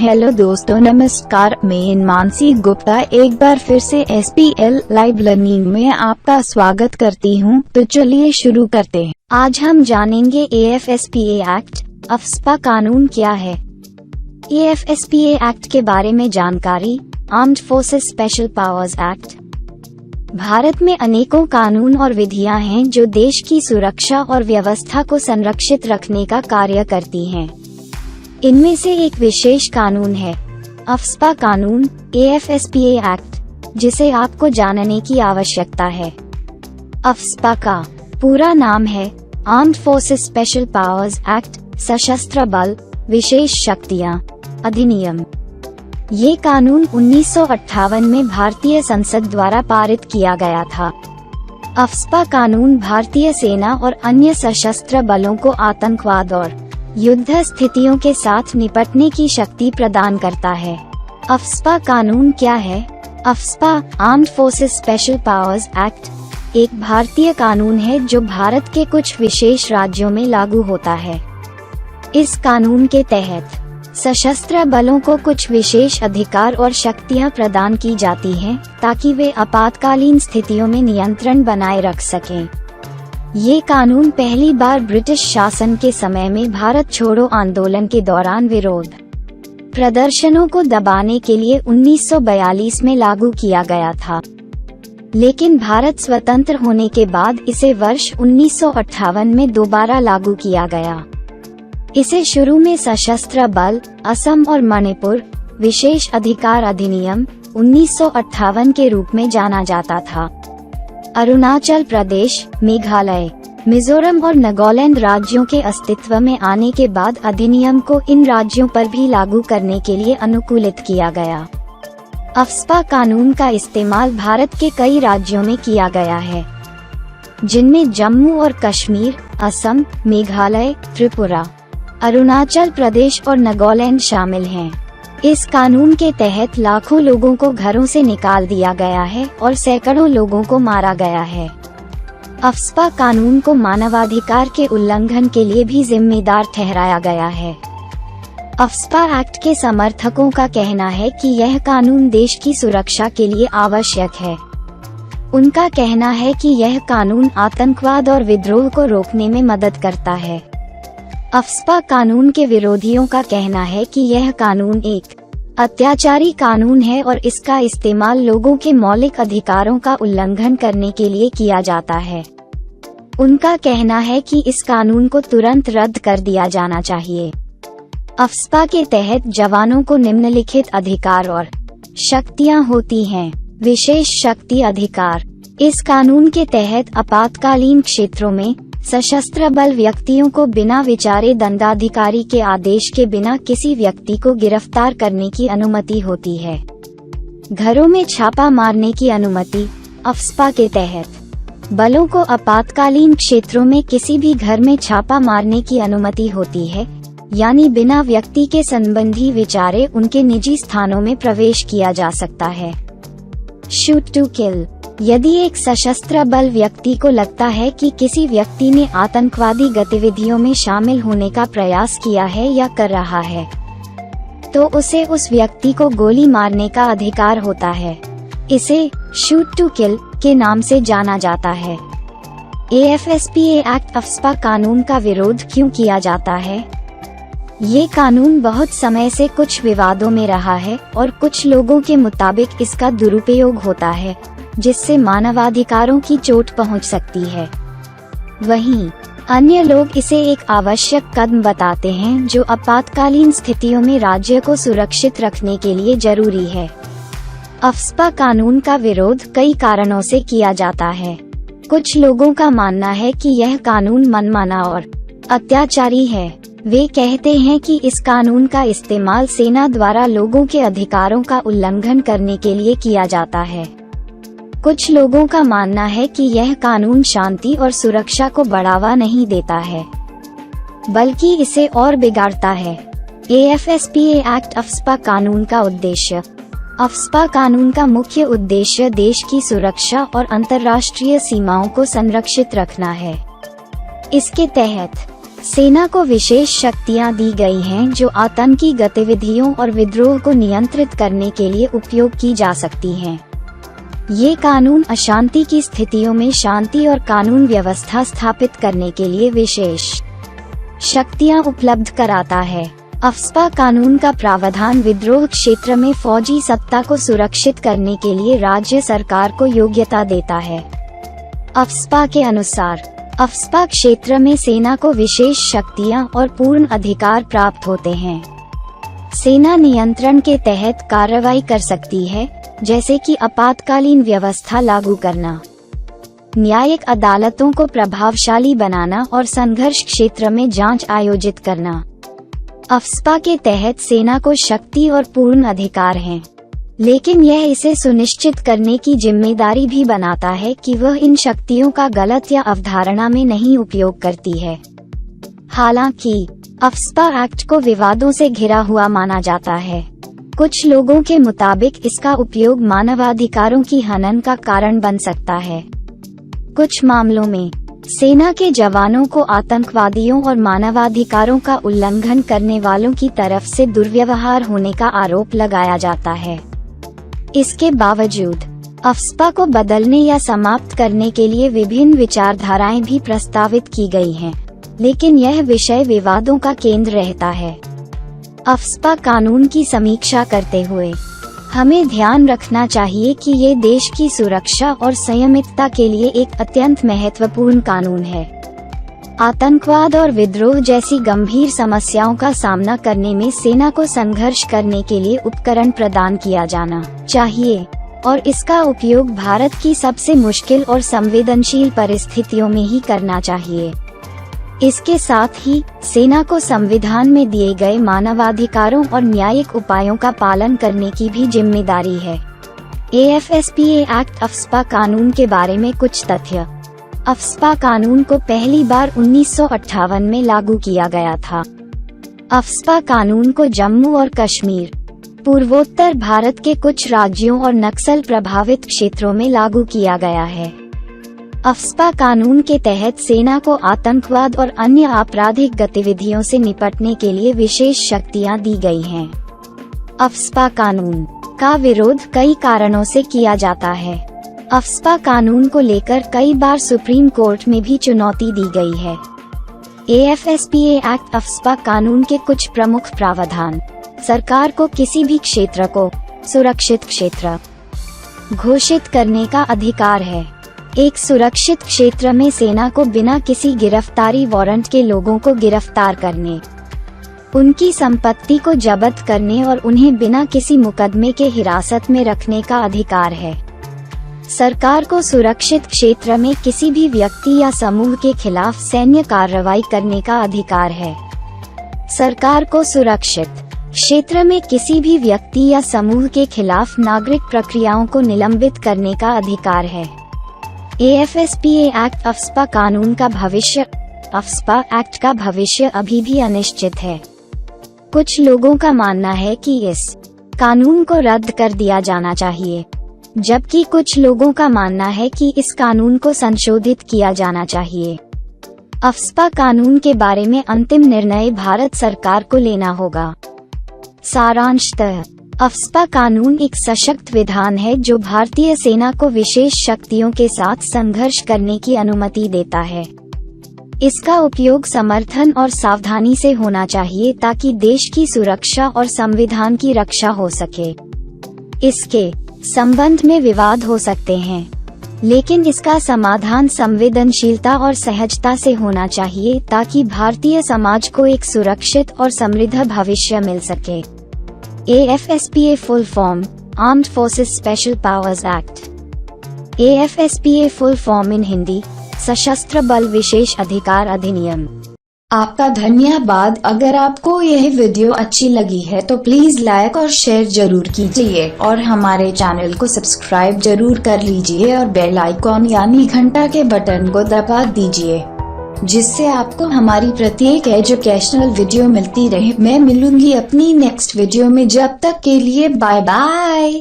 Hello दोस्तों, नमस्कार। मैं मानसी गुप्ता एक बार फिर से SPL लाइव लर्निंग में आपका स्वागत करती हूं। तो चलिए शुरू करते हैं। आज हम जानेंगे AFSPA एक्ट अफस्पा कानून क्या है। AFSPA एक्ट के बारे में जानकारी। Armed forces special powers act. Bharat में अनेकों कानून और विधियां हैं जो देश की सुरक्षा और व्यवस्था को संरक्षित रखने का कार्य करती हैं। इनमें से एक विशेष कानून है अफस्पा कानून, AFSPA एक्ट, जिसे आपको जानने की आवश्यकता है। अफस्पा का पूरा नाम है armed forces special powers act, सशस्त्र बल विशेष शक्तियां अधिनियम। ये कानून 1958 में भारतीय संसद द्वारा पारित किया गया था। अफस्पा कानून भारतीय सेना और अन्य सशस्त्र बलों को आतंकवाद और युद्ध स्थितियों के साथ निपटने की शक्ति प्रदान करता है। अफस्पा कानून क्या है? AFSPA armed forces special powers act एक भारतीय कानून है जो भारत के कुछ विशेष राज्यों में लागू होता है। इस कानून के तहत सशस्त्र बलों को कुछ विशेष अधिकार और शक्तियां प्रदान की जाती हैं ताकि वे आपातकालीन स्थितियों में नियंत्रण बनाए रख सकें। ये कानून पहली बार ब्रिटिश शासन के समय में भारत छोड़ो आंदोलन के दौरान विरोध प्रदर्शनों को दबाने के लिए 1942 में लागू किया गया था, लेकिन भारत स्वतंत्र होने के बाद इसे वर्ष 1958 में दोबारा लागू किया गया। इसे शुरू में सशस्त्र बल असम और मणिपुर विशेष अधिकार अधिनियम 1958 के रूप में जाना जाता था। अरुणाचल प्रदेश, मेघालय, मिजोरम और नागालैंड राज्यों के अस्तित्व में आने के बाद अधिनियम को इन राज्यों पर भी लागू करने के लिए अनुकूलित किया गया। अफस्पा कानून का इस्तेमाल भारत के कई राज्यों में किया गया है, जिनमें जम्मू और कश्मीर, असम, मेघालय, त्रिपुरा, अरुणाचल प्रदेश और नागालैंड शामिल हैं। इस कानून के तहत लाखों लोगों को घरों से निकाल दिया गया है और सैकड़ों लोगों को मारा गया है। अफस्पा कानून को मानवाधिकार के उल्लंघन के लिए भी जिम्मेदार ठहराया गया है। अफस्पा एक्ट के समर्थकों का कहना है कि यह कानून देश की सुरक्षा के लिए आवश्यक है। उनका कहना है कि यह कानून आतंकवाद और विद्रोह को रोकने में मदद करता है। अफस्पा कानून के विरोधियों का कहना है कि यह कानून एक अत्याचारी कानून है और इसका इस्तेमाल लोगों के मौलिक अधिकारों का उल्लंघन करने के लिए किया जाता है। उनका कहना है कि इस कानून को तुरंत रद्द कर दिया जाना चाहिए। अफस्पा के तहत जवानों को निम्नलिखित अधिकार और शक्तियां होती हैं। विशेष शक्ति अधिकार। इस कानून के तहत आपातकालीन क्षेत्रों में सशस्त्र बल व्यक्तियों को बिना विचारे दंडाधिकारी के आदेश के बिना किसी व्यक्ति को गिरफ्तार करने की अनुमति होती है। घरों में छापा मारने की अनुमति। अफस्पा के तहत बलों को आपातकालीन क्षेत्रों में किसी भी घर में छापा मारने की अनुमति होती है, यानी बिना व्यक्ति के संबंधी विचारे उनके निजी स्थानों में प्रवेश किया जा सकता है। Shoot to kill. यदि एक सशस्त्र बल व्यक्ति को लगता है कि किसी व्यक्ति ने आतंकवादी गतिविधियों में शामिल होने का प्रयास किया है या कर रहा है, तो उसे उस व्यक्ति को गोली मारने का अधिकार होता है। इसे शूट टू किल के नाम से जाना जाता है। AFSPA एक्ट अफस्पा कानून का विरोध क्यों किया जाता है? ये कानून बहुत समय से कुछ विवादों में रहा है और कुछ लोगों के मुताबिक इसका दुरुपयोग होता है, जिससे मानवाधिकारों की चोट पहुंच सकती है। वहीं अन्य लोग इसे एक आवश्यक कदम बताते हैं जो आपातकालीन स्थितियों में राज्य को सुरक्षित रखने के लिए जरूरी है। अफस्पा कानून का विरोध कई कारणों से किया जाता है। कुछ लोगों का मानना है कि यह कानून मनमाना और अत्याचारी है। वे कहते हैं कि इस कानून का इस्तेमाल सेना द्वारा लोगों के अधिकारों का उल्लंघन करने के लिए किया जाता है। कुछ लोगों का मानना है कि यह कानून शांति और सुरक्षा को बढ़ावा नहीं देता है, बल्कि इसे और बिगाड़ता है। AFSPA एक्ट अफस्पा कानून का उद्देश्य। अफस्पा कानून का मुख्य उद्देश्य देश की सुरक्षा और अंतर्राष्ट्रीय सीमाओं को संरक्षित रखना है। इसके तहत सेना को विशेष शक्तियां दी गई हैं जो आतंकी गतिविधियों और विद्रोह को नियंत्रित करने के लिए उपयोग की जा सकती हैं। ये कानून अशांति की स्थितियों में शांति और कानून व्यवस्था स्थापित करने के लिए विशेष शक्तियां उपलब्ध कराता है। अफस्पा कानून का प्रावधान विद्रोह क्षेत्र में फौजी सत्ता को सुरक्षित करने के लिए राज्य सरकार को योग्यता देता है। अफस्पा के अनुसार अफस्पा क्षेत्र में सेना को विशेष शक्तियां और पूर्ण अधिकार प्राप्त होते हैं। सेना नियंत्रण के तहत कार्रवाई कर सकती है, जैसे कि आपातकालीन व्यवस्था लागू करना, न्यायिक अदालतों को प्रभावशाली बनाना और संघर्ष क्षेत्र में जांच आयोजित करना। अफस्पा के तहत सेना को शक्ति और पूर्ण अधिकार हैं, लेकिन यह इसे सुनिश्चित करने की जिम्मेदारी भी बनाता है कि वह इन शक्तियों का गलत या अवधारणा में नहीं उपयोग करती है। हालांकि अफस्पा एक्ट को विवादों से घिरा हुआ माना जाता है। कुछ लोगों के मुताबिक इसका उपयोग मानवाधिकारों की हनन का कारण बन सकता है। कुछ मामलों में सेना के जवानों को आतंकवादियों और मानवाधिकारों का उल्लंघन करने वालों की तरफ से दुर्व्यवहार होने का आरोप लगाया जाता है। इसके बावजूद अफस्पा को बदलने या समाप्त करने के लिए विभिन्न विचारधाराएं भी प्रस्तावित की गई हैं, लेकिन यह विषय विवादों का केंद्र रहता है। अफस्पा कानून की समीक्षा करते हुए हमें ध्यान रखना चाहिए कि ये देश की सुरक्षा और संयमितता के लिए एक अत्यंत महत्वपूर्ण कानून है। आतंकवाद और विद्रोह जैसी गंभीर समस्याओं का सामना करने में सेना को संघर्ष करने के लिए उपकरण प्रदान किया जाना चाहिए और इसका उपयोग भारत की सबसे मुश्किल और संवेदनशील परिस्थितियों में ही करना चाहिए। इसके साथ ही सेना को संविधान में दिए गए मानवाधिकारों और न्यायिक उपायों का पालन करने की भी जिम्मेदारी है। AFSPA एक्ट अफस्पा कानून के बारे में कुछ तथ्य। अफस्पा कानून को पहली बार 1958 में लागू किया गया था। अफस्पा कानून को जम्मू और कश्मीर, पूर्वोत्तर भारत के कुछ राज्यों और नक्सल प्रभावित क्षेत्रों में लागू किया गया है। अफस्पा कानून के तहत सेना को आतंकवाद और अन्य आपराधिक गतिविधियों से निपटने के लिए विशेष शक्तियां दी गई हैं। अफस्पा कानून का विरोध कई कारणों से किया जाता है। अफस्पा कानून को लेकर कई बार सुप्रीम कोर्ट में भी चुनौती दी गई है। AFSPA एक्ट अफस्पा कानून के कुछ प्रमुख प्रावधान। सरकार को किसी भी क्षेत्र को सुरक्षित क्षेत्र घोषित करने का अधिकार है। एक सुरक्षित क्षेत्र में सेना को बिना किसी गिरफ्तारी वारंट के लोगों को गिरफ्तार करने, उनकी संपत्ति को जब्त करने और उन्हें बिना किसी मुकदमे के हिरासत में रखने का अधिकार है। सरकार को सुरक्षित क्षेत्र में किसी भी व्यक्ति या समूह के खिलाफ सैन्य कार्रवाई करने का अधिकार है। सरकार को सुरक्षित क्षेत्र में किसी भी व्यक्ति या समूह के खिलाफ नागरिक प्रक्रियाओं को निलंबित करने का अधिकार है। AFSPA एक्ट अफस्पा कानून का भविष्य। अफस्पा एक्ट का भविष्य अभी भी अनिश्चित है। कुछ लोगों का मानना है कि इस कानून को रद्द कर दिया जाना चाहिए, जबकि कुछ लोगों का मानना है कि इस कानून को संशोधित किया जाना चाहिए। अफस्पा कानून के बारे में अंतिम निर्णय भारत सरकार को लेना होगा। सारांशतः अफस्पा कानून एक सशक्त विधान है जो भारतीय सेना को विशेष शक्तियों के साथ संघर्ष करने की अनुमति देता है। इसका उपयोग समर्थन और सावधानी से होना चाहिए ताकि देश की सुरक्षा और संविधान की रक्षा हो सके। इसके संबंध में विवाद हो सकते हैं, लेकिन इसका समाधान संवेदनशीलता और सहजता से होना चाहिए ताकि भारतीय समाज को एक सुरक्षित और समृद्ध भविष्य मिल सके। AFSPA full form armed forces special powers act. AFSPA full form in Hindi सशस्त्र बल विशेष अधिकार अधिनियम। आपका धन्यवाद। अगर आपको यह वीडियो अच्छी लगी है तो प्लीज लाइक और शेयर जरूर कीजिए और हमारे चैनल को सब्सक्राइब जरूर कर लीजिए और बेल आइकॉन यानी घंटा के बटन को दबा दीजिए, जिससे आपको हमारी प्रत्येक एजुकेशनल वीडियो मिलती रहे। मैं मिलूंगी अपनी नेक्स्ट वीडियो में। जब तक के लिए बाय बाय।